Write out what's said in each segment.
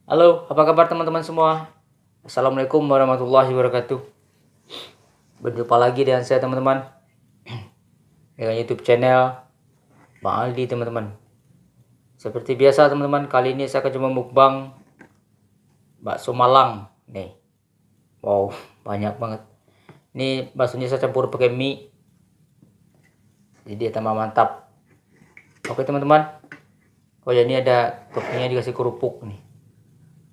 Halo, apa kabar teman-teman semua? Assalamualaikum warahmatullahi wabarakatuh. Berjumpa lagi dengan saya teman-teman dengan YouTube channel Bang Aldi teman-teman. Seperti biasa teman-teman, kali ini saya akan coba mukbang bakso Malang nih. Wow, banyak banget. Ini baksonya saya campur pakai mie, jadi tambah mantap. Oke teman-teman. Oh ya, ini ada toppingnya dikasih kerupuk nih.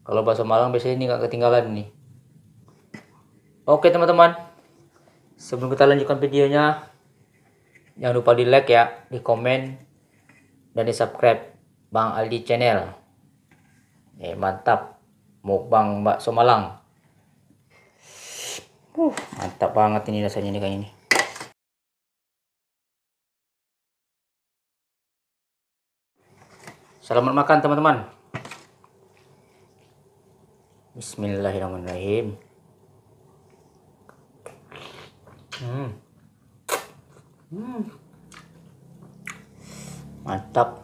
Kalau bakso Malang biasanya ini nggak ketinggalan nih. Oke teman-teman, sebelum kita lanjutkan videonya, jangan lupa di like ya, di komen, dan di subscribe Bang Aldi channel. Mantap, mukbang bakso Malang. Mantap banget ini rasanya nih kayak ini. Selamat makan teman-teman. Bismillahirrahmanirrahim. Mantap.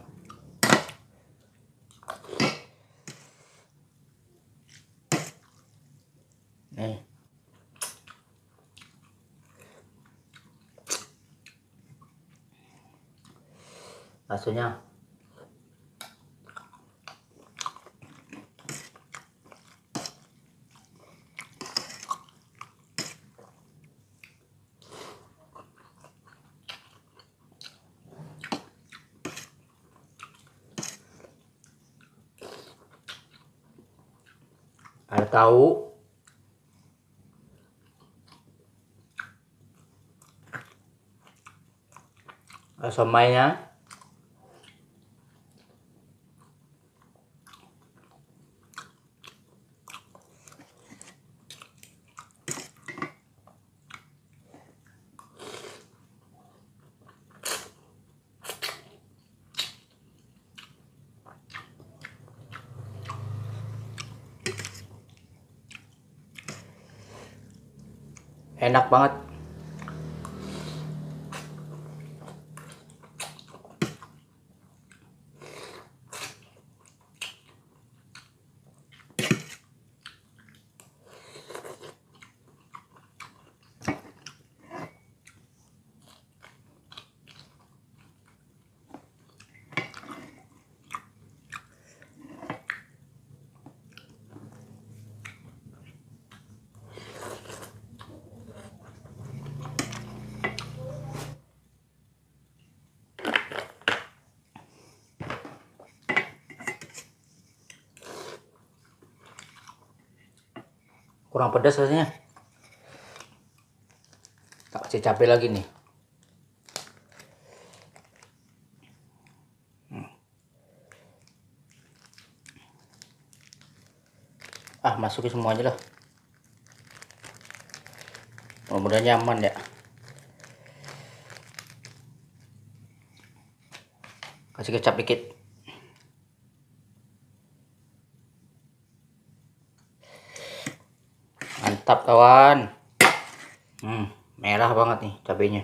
Nih. Baksonya. Ada tahu, ada somainya. Enak banget. Kurang pedas rasanya. Tak kasih cabai lagi nih. Masukin semua aja lah. Mudah-mudahan nyaman ya. Kasih kecap dikit. Mantap kawan. Merah banget nih cabenya.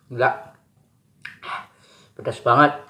Enggak. Pedas banget.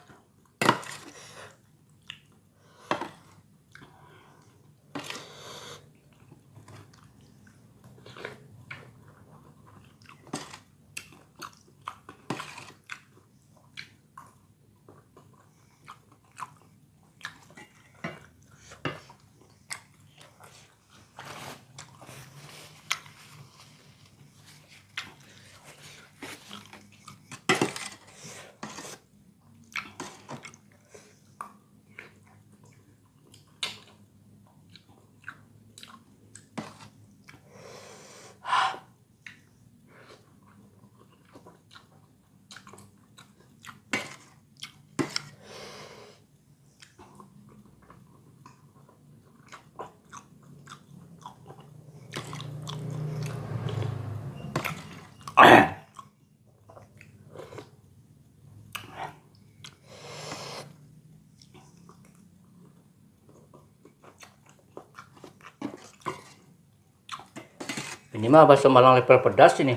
Ini mah bakso Malang level pedas ini.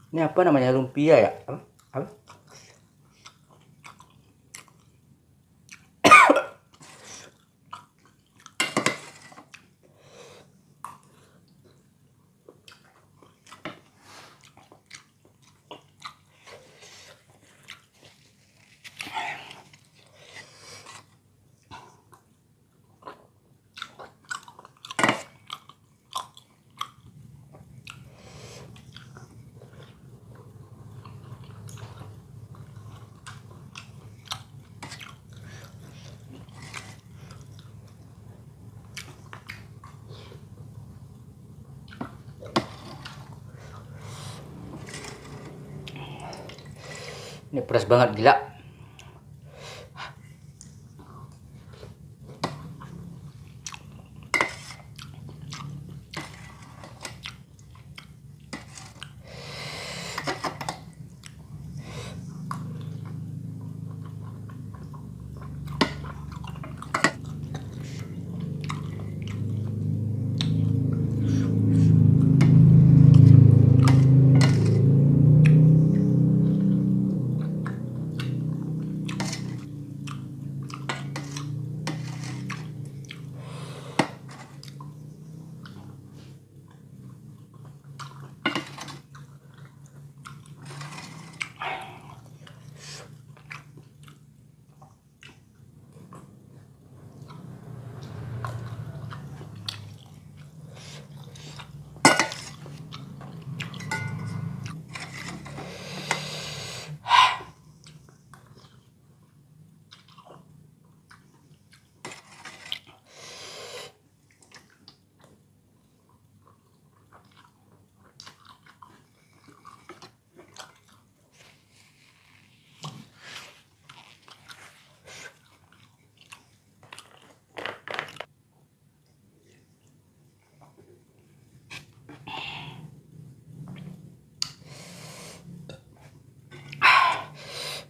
Ini apa namanya, lumpia ya? Apa? Apa? Ini pedas banget, gila.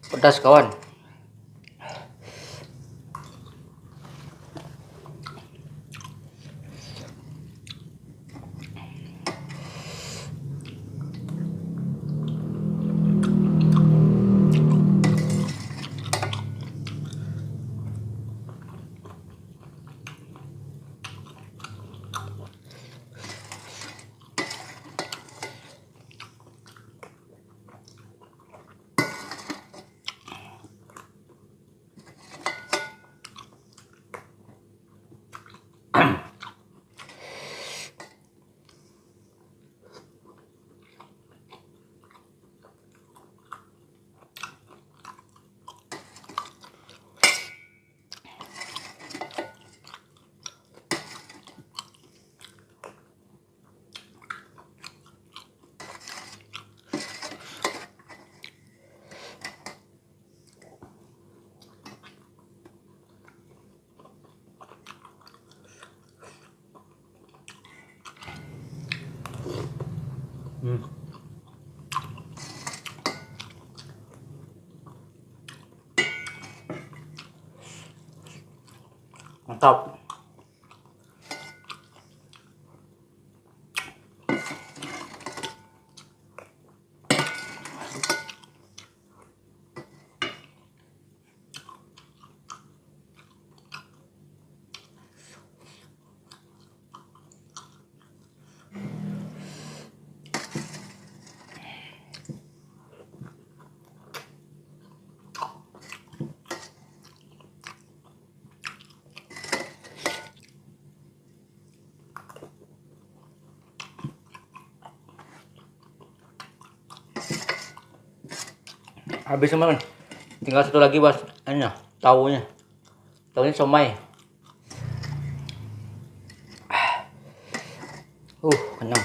Pedas kawan. Mantap. Habis teman, tinggal satu lagi bos, ini tahunya, tahunya somai. Kenyang.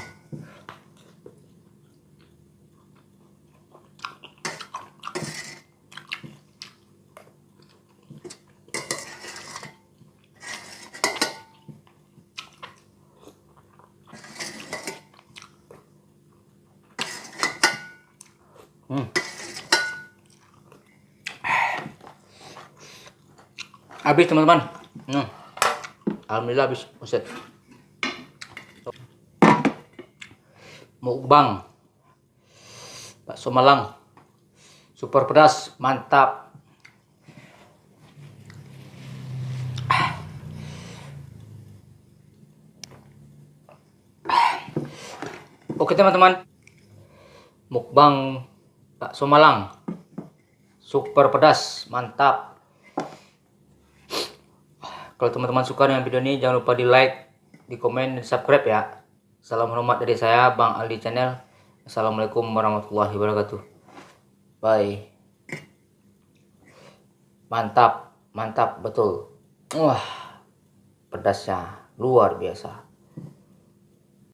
Habis teman-teman. Alhamdulillah habis. Buset. Mukbang. Bakso Malang. Super pedas, mantap. Oke teman-teman, mukbang bakso Malang. Super pedas, mantap. Kalau teman-teman suka dengan video ini, jangan lupa di like, di komen, dan subscribe ya. Salam hormat dari saya, Bang Aldi Channel. Assalamualaikum warahmatullahi wabarakatuh. Bye. Mantap, mantap betul. Wah, pedasnya luar biasa.